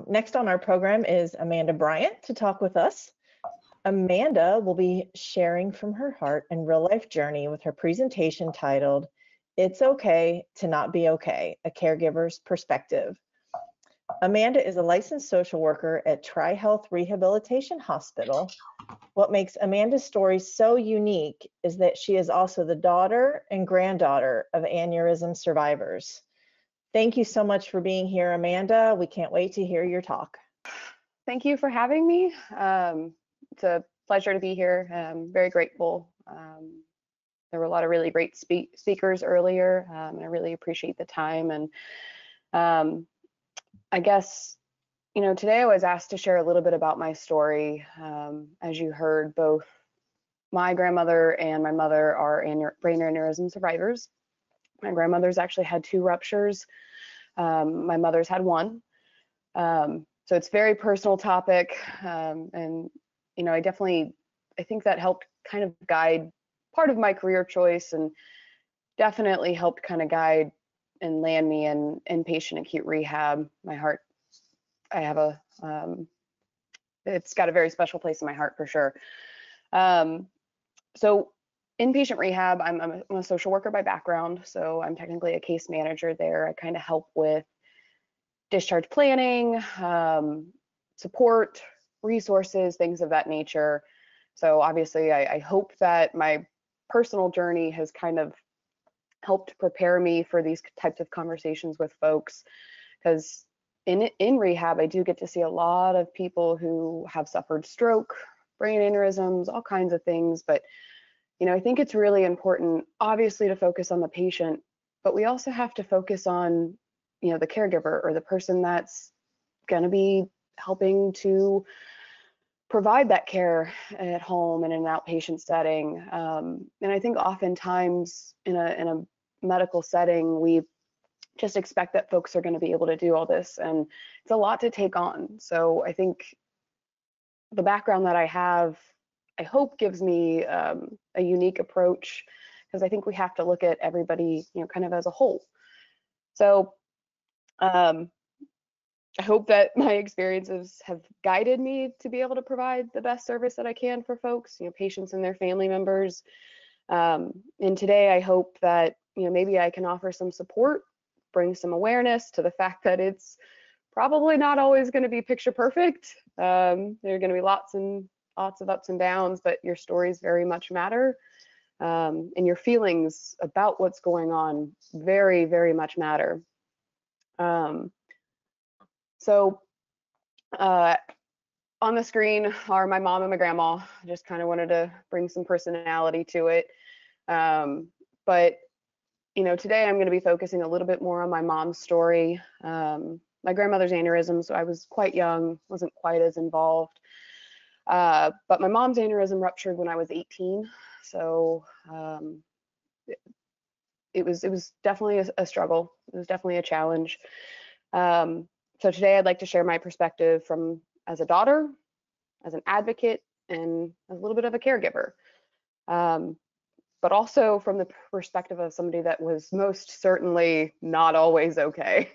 Next on our program is Amanda Bryant to talk with us. Amanda will be sharing from her heart and real life journey with her presentation titled, "It's Okay to Not Be Okay, A Caregiver's Perspective." Amanda is a licensed social worker at Tri-Health Rehabilitation Hospital. What makes Amanda's story so unique is that she is also the daughter and granddaughter of aneurysm survivors. Thank you so much for being here, Amanda. We can't wait to hear your talk. Thank you for having me. It's a pleasure to be here. I'm very grateful. There were a lot of really great speakers earlier, and I really appreciate the time. And I guess, today I was asked to share a little bit about my story. As you heard, both my grandmother and my mother are brain aneurysm survivors. My grandmother's actually had 2 ruptures. My mother's had 1. So it's a very personal topic. And, I think that helped kind of guide part of my career choice, and definitely helped kind of guide and land me in inpatient acute rehab. My heart, it's got a very special place in my heart for sure. So inpatient rehab, I'm a social worker by background, so I'm technically a case manager there. I kind of help with discharge planning, support, resources, things of that nature. So obviously I hope that my personal journey has kind of helped prepare me for these types of conversations with folks, because in rehab I do get to see a lot of people who have suffered stroke, brain aneurysms, all kinds of things. But I think it's really important, obviously, to focus on the patient, but we also have to focus on the caregiver, or the person that's going to be helping to provide that care at home and in an outpatient setting. And I think oftentimes in a medical setting, we just expect that folks are going to be able to do all this, and it's a lot to take on. So I think the background that I have, I hope, gives me a unique approach, because I think we have to look at everybody, kind of as a whole. So I hope that my experiences have guided me to be able to provide the best service that I can for folks, patients and their family members. And today I hope that, maybe I can offer some support, bring some awareness to the fact that it's probably not always going to be picture perfect. There are going to be lots of ups and downs, but your stories very much matter. And your feelings about what's going on very, very much matter. So on the screen are my mom and my grandma. I just kind of wanted to bring some personality to it. But today I'm going to be focusing a little bit more on my mom's story. My grandmother's aneurysm, so I was quite young, wasn't quite as involved. But my mom's aneurysm ruptured when I was 18. So it was definitely a struggle. It was definitely a challenge. So today I'd like to share my perspective from as a daughter, as an advocate, and a little bit of a caregiver. But also from the perspective of somebody that was most certainly not always okay.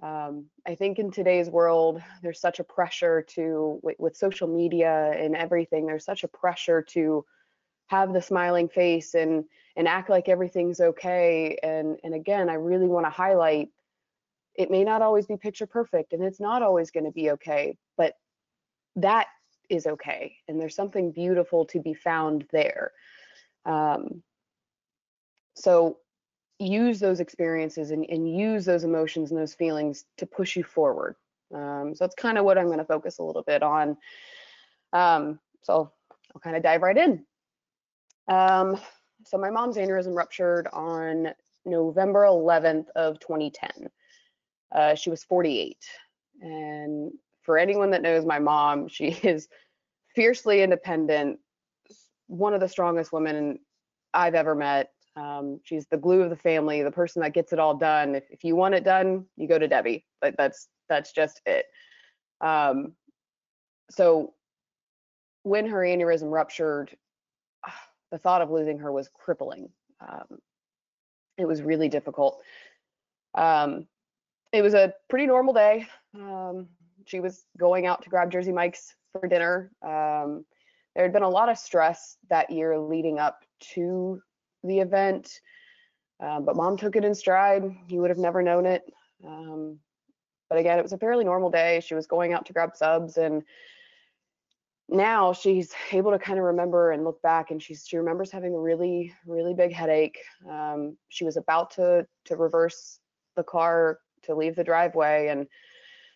I think in today's world, there's such a pressure with social media and everything, there's such a pressure to have the smiling face and act like everything's okay. And again, I really want to highlight, it may not always be picture perfect, and it's not always going to be okay, but that is okay. And there's something beautiful to be found there. So use those experiences and use those emotions and those feelings to push you forward. So that's kind of what I'm going to focus a little bit on. So I'll kind of dive right in. So my mom's aneurysm ruptured on November 11th of 2010. She was 48. And for anyone that knows my mom, she is fiercely independent, one of the strongest women I've ever met. She's the glue of the family, the person that gets it all done. If you want it done, you go to Debbie. But that's just it. So when her aneurysm ruptured, the thought of losing her was crippling. It was really difficult. It was a pretty normal day. She was going out to grab Jersey Mike's for dinner. There had been a lot of stress that year leading up to the event, but mom took it in stride. You would have never known it. But again, it was a fairly normal day. She was going out to grab subs, and now she's able to kind of remember and look back, and she remembers having a really, really big headache. She was about to reverse the car to leave the driveway, and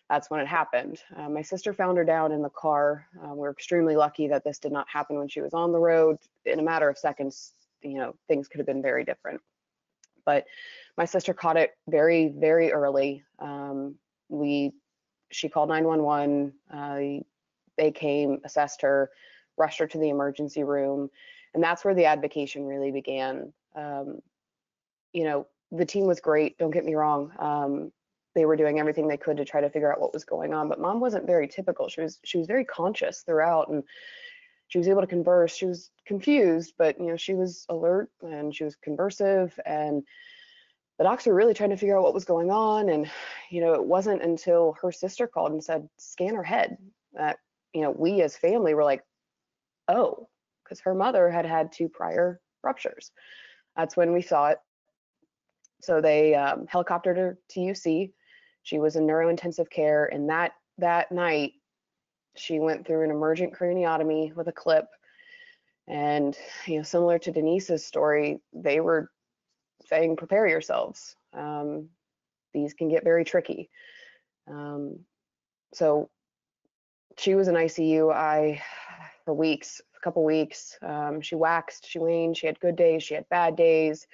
that's when it happened. My sister found her down in the car. We're extremely lucky that this did not happen when she was on the road. In a matter of seconds, things could have been very different. But my sister caught it very, very early. She called 911. They came, assessed her, rushed her to the emergency room, and that's where the advocacy really began. The team was great, don't get me wrong. They were doing everything they could to try to figure out what was going on, but mom wasn't very typical. She was very conscious throughout, and she was able to converse. She was confused, but she was alert and she was conversive, and the docs were really trying to figure out what was going on. And it wasn't until her sister called and said, scan her head, that we as family were like, oh, because her mother had had 2 prior ruptures. That's when we saw it. So they helicoptered her to UC. She was in neurointensive care, and that night she went through an emergent craniotomy with a clip. And similar to Denise's story, they were saying, prepare yourselves. These can get very tricky. So she was in ICU for weeks, a couple weeks. She waxed, she waned, she had good days, she had bad days.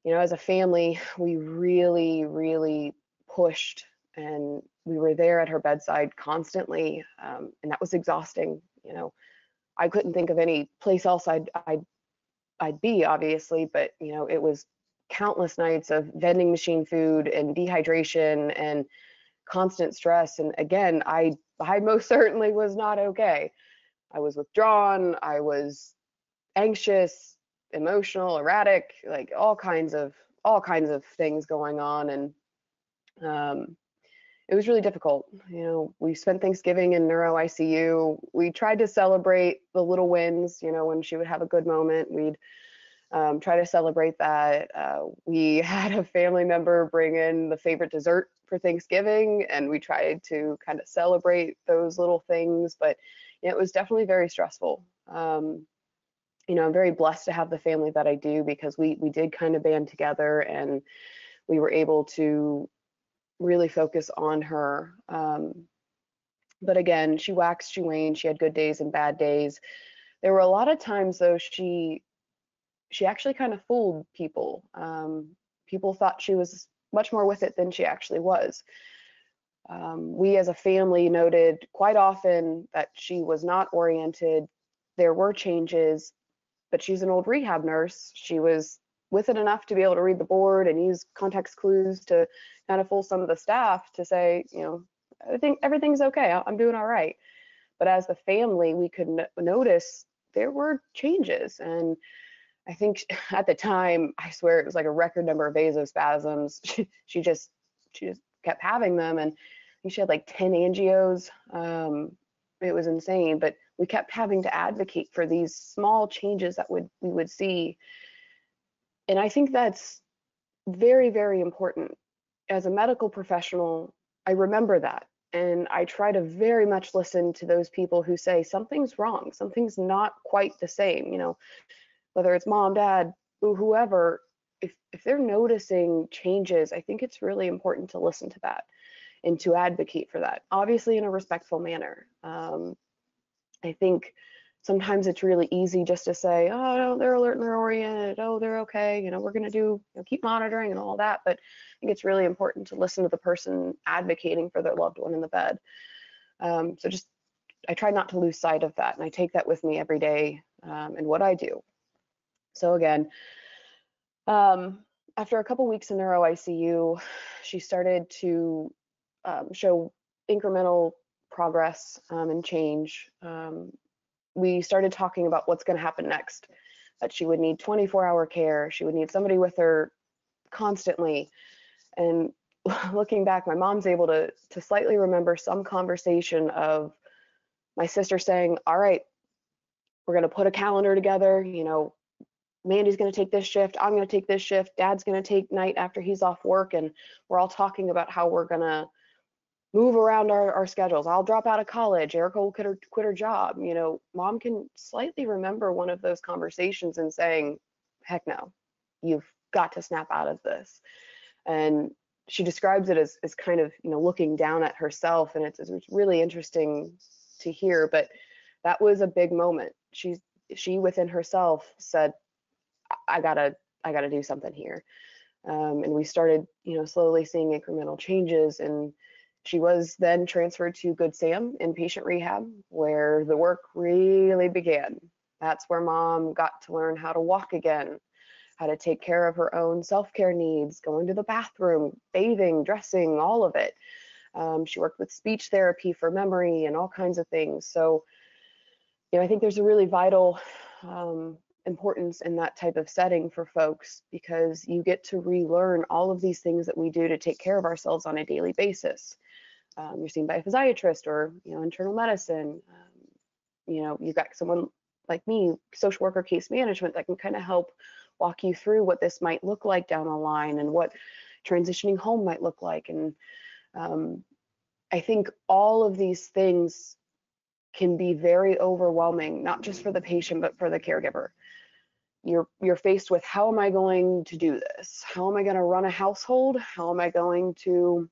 As a family, we really, really pushed, and we were there at her bedside constantly, and that was exhausting. I couldn't think of any place else I'd be, obviously, but it was countless nights of vending machine food and dehydration and constant stress. And again, I most certainly was not okay. I was withdrawn, I was anxious, emotional, erratic, like all kinds of things going on. And it was really difficult. We spent Thanksgiving in neuro ICU. We tried to celebrate the little wins, when she would have a good moment, we'd try to celebrate that. We had a family member bring in the favorite dessert for Thanksgiving, and we tried to kind of celebrate those little things, but it was definitely very stressful. I'm very blessed to have the family that I do, because we did kind of band together, and we were able to really focus on her. But again, she waxed, she waned, she had good days and bad days. There were a lot of times though she actually kind of fooled people. People thought she was much more with it than she actually was. We as a family noted quite often that she was not oriented. There were changes, but she's an old rehab nurse. She was with it enough to be able to read the board and use context clues to kind of fool some of the staff to say, I think everything's okay, I'm doing all right. But as the family, we could notice there were changes. And I think at the time, I swear it was like a record number of vasospasms. She just kept having them, and I think she had like 10 angios. It was insane, but we kept having to advocate for these small changes that we would see. And I think that's very, very important. As a medical professional, I remember that. And I try to very much listen to those people who say something's wrong, something's not quite the same, whether it's mom, dad, whoever, if they're noticing changes, I think it's really important to listen to that and to advocate for that, obviously in a respectful manner. I think sometimes it's really easy just to say, oh, no, they're alert and they're oriented, oh, they're okay, we're going to do, keep monitoring and all that. But I think it's really important to listen to the person advocating for their loved one in the bed. So just, I try not to lose sight of that, and I take that with me every day in what I do. So again, after a couple weeks in neuro ICU, she started to show incremental progress and change. We started talking about what's going to happen next, that she would need 24-hour care, she would need somebody with her constantly. And looking back, my mom's able to slightly remember some conversation of my sister saying, all right, we're going to put a calendar together, you know, Mandy's going to take this shift, I'm going to take this shift, Dad's going to take night after he's off work, and we're all talking about how we're going to move around our schedules. I'll drop out of college, Erica will quit her job. You know, Mom can slightly remember one of those conversations and saying, heck no, you've got to snap out of this. And she describes it as kind of, you know, looking down at herself, and it's really interesting to hear. But that was a big moment. She within herself said, I gotta do something here. And we started, you know, slowly seeing incremental changes. And she was then transferred to Good Sam inpatient rehab, where the work really began. That's where Mom got to learn how to walk again, how to take care of her own self-care needs, going to the bathroom, bathing, dressing, all of it. She worked with speech therapy for memory and all kinds of things. So, you know, I think there's a really vital importance in that type of setting for folks, because you get to relearn all of these things that we do to take care of ourselves on a daily basis. You're seen by a physiatrist or, you know, internal medicine. You know, you've got someone like me, social worker, case management, that can kind of help walk you through what this might look like down the line and what transitioning home might look like. And I think all of these things can be very overwhelming, not just for the patient, but for the caregiver. You're faced with, how am I going to do this? How am I going to run a household? How am I going to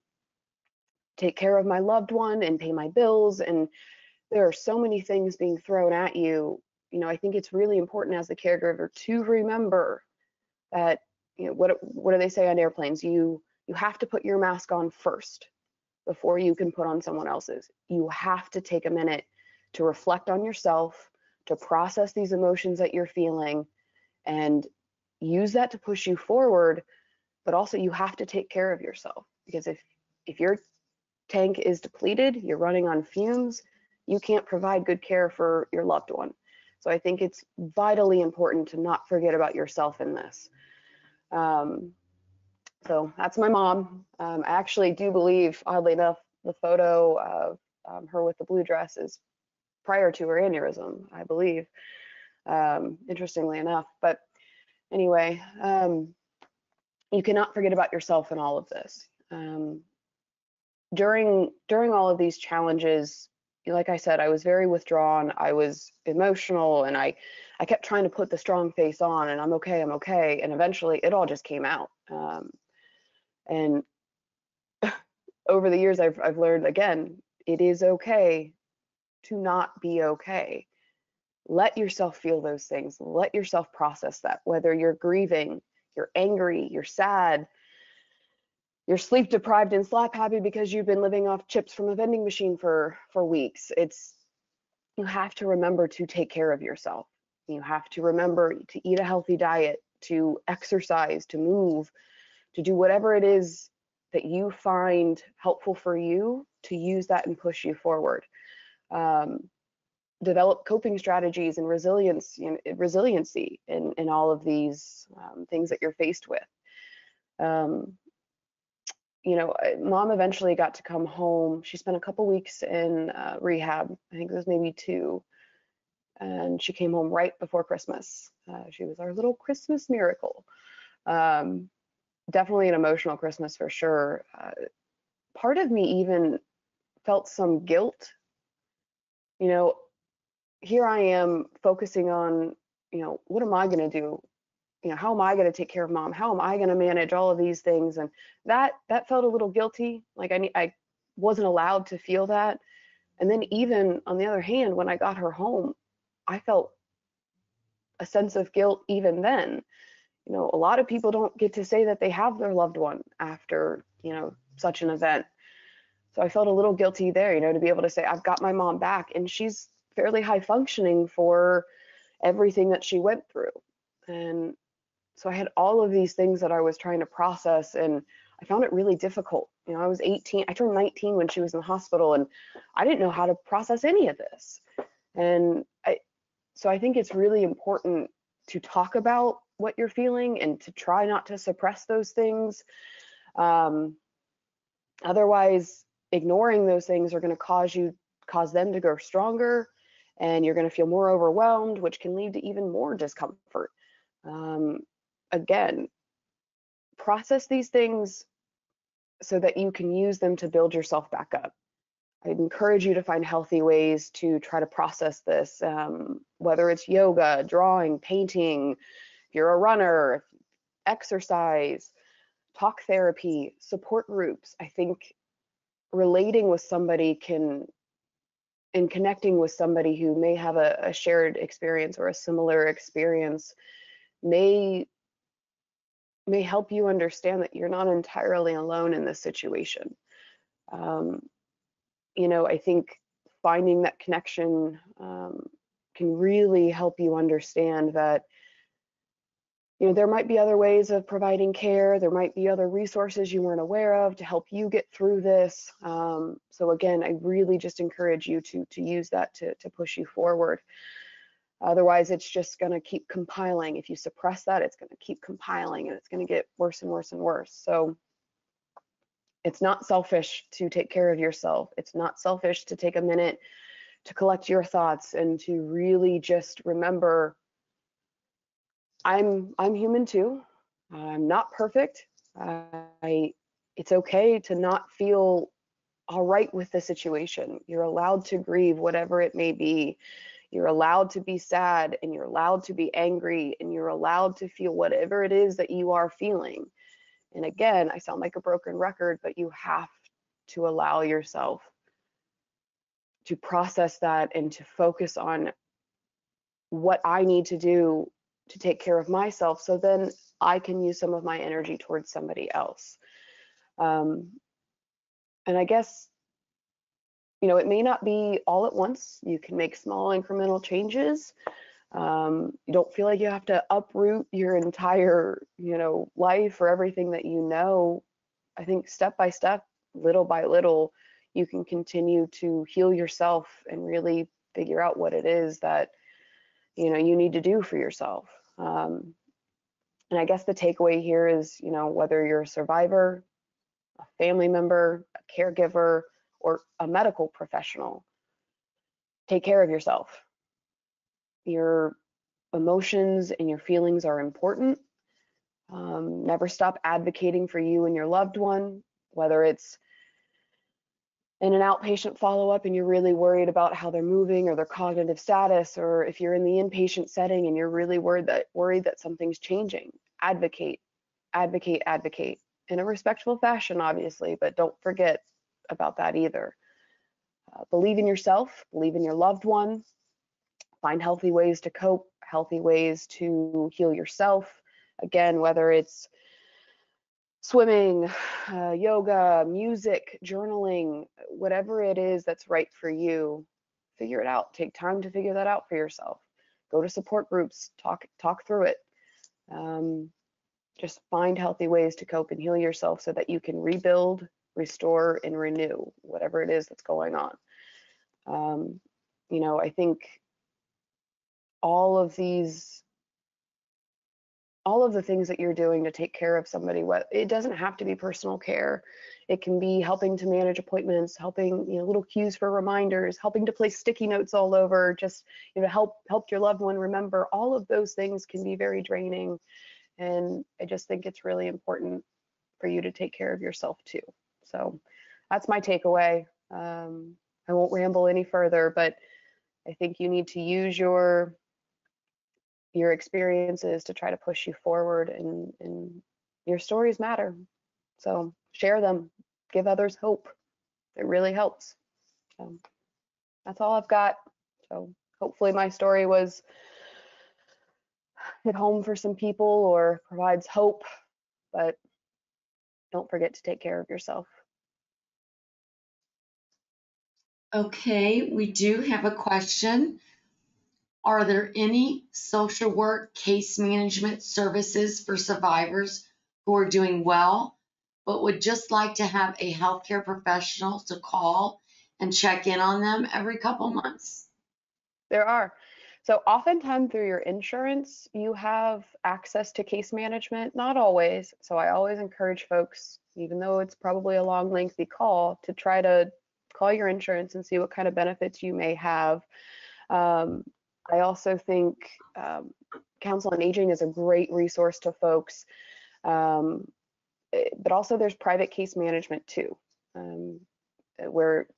take care of my loved one and pay my bills? And there are so many things being thrown at you. You know, I think it's really important as the caregiver to remember that, you know, what do they say on airplanes? You have to put your mask on first before you can put on someone else's. You have to take a minute to reflect on yourself, to process these emotions that you're feeling, and use that to push you forward. But also, you have to take care of yourself, because if your tank is depleted, you're running on fumes, you can't provide good care for your loved one. So I think it's vitally important to not forget about yourself in this. So that's my mom. I actually do believe, oddly enough, the photo of her with the blue dress is prior to her aneurysm, I believe, interestingly enough. But anyway, you cannot forget about yourself in all of this. During all of these challenges, like I said, I was very withdrawn, I was emotional, and I kept trying to put the strong face on, and I'm okay, and eventually it all just came out. And over the years, I've learned, again, it is okay to not be okay. Let yourself feel those things. Let yourself process that, whether you're grieving, you're angry, you're sad, you're sleep deprived and slap happy because you've been living off chips from a vending machine for weeks. You have to remember to take care of yourself. You have to remember to eat a healthy diet, to exercise, to move, to do whatever it is that you find helpful for you, to use that and push you forward. Develop coping strategies and resiliency in all of these things that you're faced with. You know, Mom eventually got to come home. She spent a couple weeks in rehab. I think it was maybe 2. And she came home right before Christmas. She was our little Christmas miracle. Definitely an emotional Christmas for sure. Part of me even felt some guilt. You know, here I am focusing on, you know, what am I going to do? You know, how am I going to take care of Mom? How am I going to manage all of these things? And that felt a little guilty. Like I wasn't allowed to feel that. And then even on the other hand, when I got her home, I felt a sense of guilt even then. You know, a lot of people don't get to say that they have their loved one after, you know, such an event. So I felt a little guilty there, you know, to be able to say, I've got my mom back, and she's fairly high functioning for everything that she went through. And so I had all of these things that I was trying to process, and I found it really difficult. You know, I was 18, I turned 19 when she was in the hospital, and I didn't know how to process any of this. And so I think it's really important to talk about what you're feeling and to try not to suppress those things. Otherwise, ignoring those things are going to cause them to grow stronger, and you're going to feel more overwhelmed, which can lead to even more discomfort. Again, process these things so that you can use them to build yourself back up. I'd encourage you to find healthy ways to try to process this, whether it's yoga, drawing, painting, if you're a runner, exercise, talk therapy, support groups. I think relating with somebody and connecting with somebody who may have a shared experience or a similar experience may help you understand that you're not entirely alone in this situation. I think finding that connection can really help you understand that there might be other ways of providing care. There might be other resources you weren't aware of to help you get through this. So again, I really just encourage you to use that to push you forward. Otherwise, it's just going to keep compiling. If you suppress that, it's going to keep compiling, and it's going to get worse and worse and worse. So it's not selfish to take care of yourself. It's not selfish to take a minute to collect your thoughts and to really just remember, I'm human too. I'm not perfect. It's okay to not feel all right with the situation. You're allowed to grieve whatever it may be. You're allowed to be sad, and you're allowed to be angry, and you're allowed to feel whatever it is that you are feeling. And again, I sound like a broken record, but you have to allow yourself to process that and to focus on what I need to do to take care of myself, so then I can use some of my energy towards somebody else. And I guess, it may not be all at once. You can make small incremental changes. You don't feel like you have to uproot your entire, life or everything that you know. I think step by step, little by little, you can continue to heal yourself and really figure out what it is that, you need to do for yourself. And I guess the takeaway here is, whether you're a survivor, a family member, a caregiver, or a medical professional, take care of yourself. Your emotions and your feelings are important. Never stop advocating for you and your loved one, whether it's in an outpatient follow-up and you're really worried about how they're moving or their cognitive status, or if you're in the inpatient setting and you're really worried that something's changing. Advocate, advocate, advocate in a respectful fashion, obviously, but don't forget about that either. Believe in yourself, believe in your loved one, find healthy ways to cope, healthy ways to heal yourself. Again, whether it's swimming, yoga, music, journaling, whatever it is that's right for you, figure it out. Take time to figure that out for yourself. Go to support groups, talk through it. Just find healthy ways to cope and heal yourself so that you can rebuild, restore, and renew whatever it is that's going on. I think all of the things that you're doing to take care of somebody, it doesn't have to be personal care. It can be helping to manage appointments, helping, little cues for reminders, helping to place sticky notes all over, just, help your loved one remember. All of those things can be very draining. And I just think it's really important for you to take care of yourself too. So that's my takeaway. I won't ramble any further, but I think you need to use your experiences to try to push you forward, and your stories matter. So share them, give others hope. It really helps. So that's all I've got. So hopefully my story was hit home for some people or provides hope, but don't forget to take care of yourself. Okay, we do have a question. Are there any social work case management services for survivors who are doing well, but would just like to have a healthcare professional to call and check in on them every couple months? There are. So oftentimes through your insurance, you have access to case management, not always. So I always encourage folks, even though it's probably a long, lengthy call, to try to call your insurance and see what kind of benefits you may have. I also think Council on Aging is a great resource to folks, but also there's private case management too, where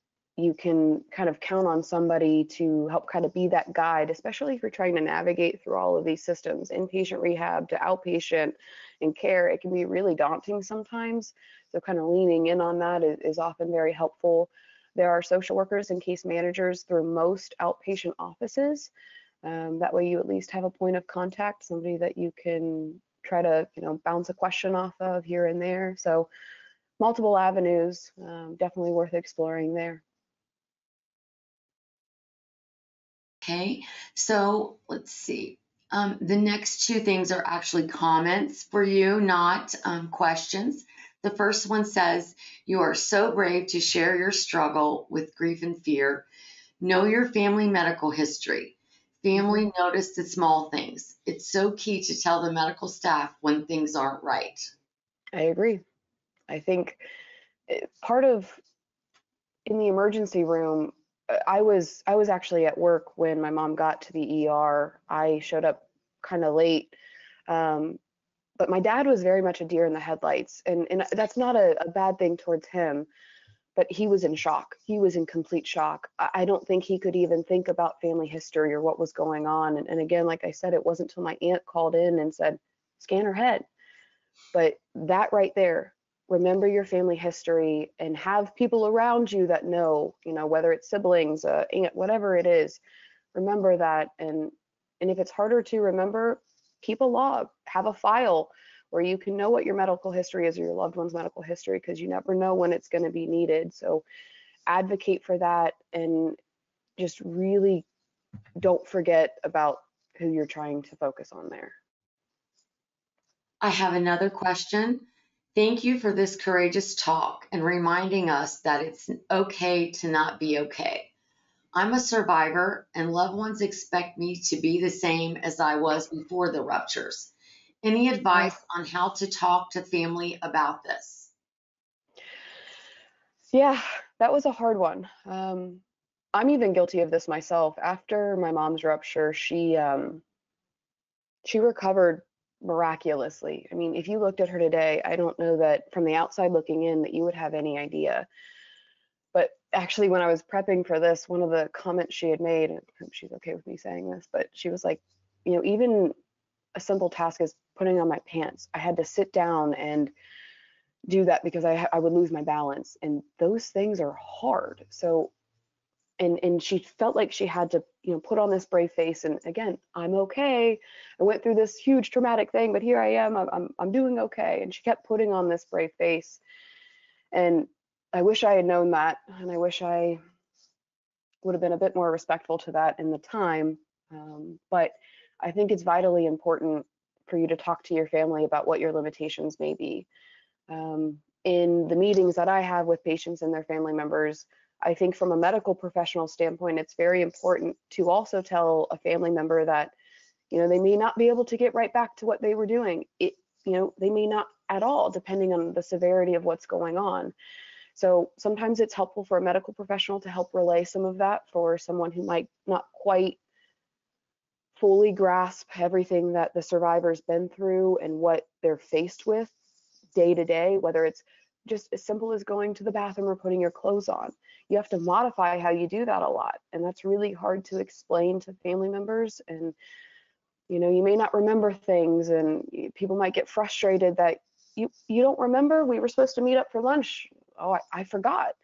you can kind of count on somebody to help kind of be that guide, especially if you're trying to navigate through all of these systems, inpatient rehab to outpatient and care. It can be really daunting sometimes. So kind of leaning in on that is often very helpful. There are social workers and case managers through most outpatient offices. That way you at least have a point of contact, somebody that you can try to, bounce a question off of here and there. So multiple avenues, definitely worth exploring there. Okay, so let's see. The next two things are actually comments for you, not questions. The first one says, you are so brave to share your struggle with grief and fear. Know your family medical history. Family notice the small things. It's so key to tell the medical staff when things aren't right. I agree. I think part of in the emergency room, I was actually at work when my mom got to the ER. I showed up kind of late, but my dad was very much a deer in the headlights, and that's not a bad thing towards him, but he was in shock. He was in complete shock. I don't think he could even think about family history or what was going on. And again, like I said, it wasn't until my aunt called in and said, scan her head. But that right there, remember your family history and have people around you that know, whether it's siblings, aunt, whatever it is, remember that. And if it's harder to remember, keep a log, have a file where you can know what your medical history is or your loved one's medical history, because you never know when it's going to be needed. So advocate for that, and just really don't forget about who you're trying to focus on there. I have another question. Thank you for this courageous talk and reminding us that it's okay to not be okay. I'm a survivor, and loved ones expect me to be the same as I was before the ruptures. Any advice on how to talk to family about this? Yeah, that was a hard one. I'm even guilty of this myself. After my mom's rupture, she recovered miraculously. I mean, if you looked at her today, I don't know that from the outside looking in that you would have any idea. But actually, when I was prepping for this, one of the comments she had made, and I hope she's okay with me saying this, but she was like, even a simple task as putting on my pants, I had to sit down and do that because I would lose my balance, and those things are hard. So and she felt like she had to put on this brave face, and again, I'm okay, I went through this huge traumatic thing, but here I am, I'm doing okay. And she kept putting on this brave face, and I wish I had known that, and I wish I would have been a bit more respectful to that in the time. But I think it's vitally important for you to talk to your family about what your limitations may be. In the meetings that I have with patients and their family members, I think from a medical professional standpoint, it's very important to also tell a family member that, they may not be able to get right back to what they were doing. They may not at all, depending on the severity of what's going on. So sometimes it's helpful for a medical professional to help relay some of that for someone who might not quite fully grasp everything that the survivor's been through and what they're faced with day to day, whether it's just as simple as going to the bathroom or putting your clothes on. You have to modify how you do that a lot, and that's really hard to explain to family members. And you may not remember things, and people might get frustrated that you don't remember, we were supposed to meet up for lunch. Oh, I forgot.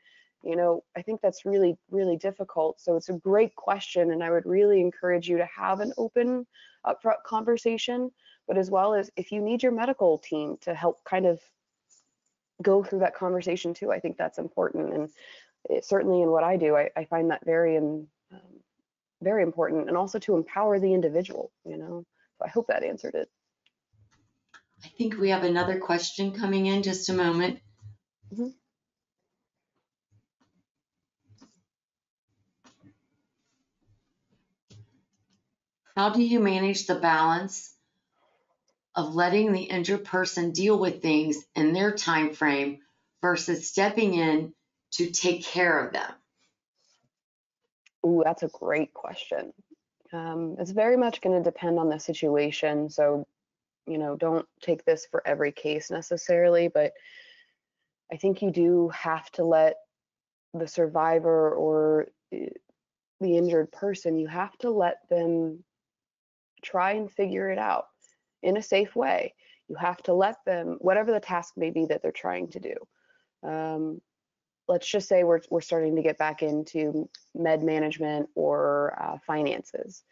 I think that's really, really difficult. So it's a great question, and I would really encourage you to have an open, upfront conversation, but as well as if you need your medical team to help kind of go through that conversation too, I think that's important. And certainly in what I do, I find that very important, and also to empower the individual, So I hope that answered it. I think we have another question coming in. Just a moment. Mm-hmm. How do you manage the balance of letting the injured person deal with things in their time frame versus stepping in to take care of them? Ooh, that's a great question. It's very much going to depend on the situation. So, don't take this for every case necessarily, but I think you do have to let the survivor or the injured person, you have to let them try and figure it out in a safe way. You have to let them, whatever the task may be that they're trying to do. Let's just say we're starting to get back into med management or finances.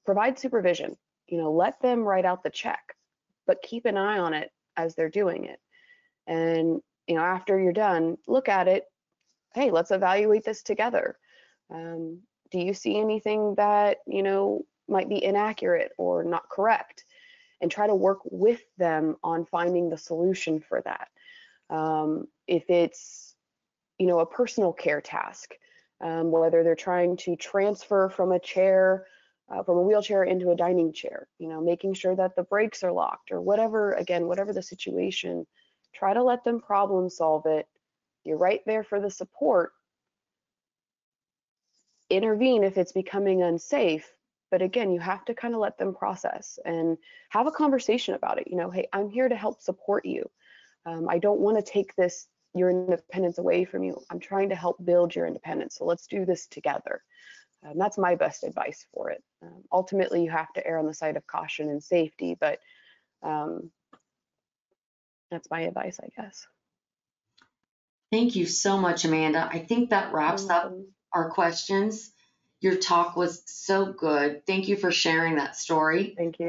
Provide supervision. Let them write out the check, but keep an eye on it as they're doing it. And after you're done, look at it. Hey, let's evaluate this together. Do you see anything that might be inaccurate or not correct? And try to work with them on finding the solution for that. If it's a personal care task, whether they're trying to transfer from a chair, from a wheelchair into a dining chair, making sure that the brakes are locked or whatever, again, whatever the situation, try to let them problem solve it. You're right there for the support. Intervene if it's becoming unsafe, but again, you have to kind of let them process and have a conversation about it. Hey, I'm here to help support you. I don't want to take your independence away from you. I'm trying to help build your independence. So let's do this together. That's my best advice for it. Ultimately, you have to err on the side of caution and safety, but that's my advice, I guess. Thank you so much, Amanda. I think that wraps up our questions. Your talk was so good. Thank you for sharing that story. Thank you.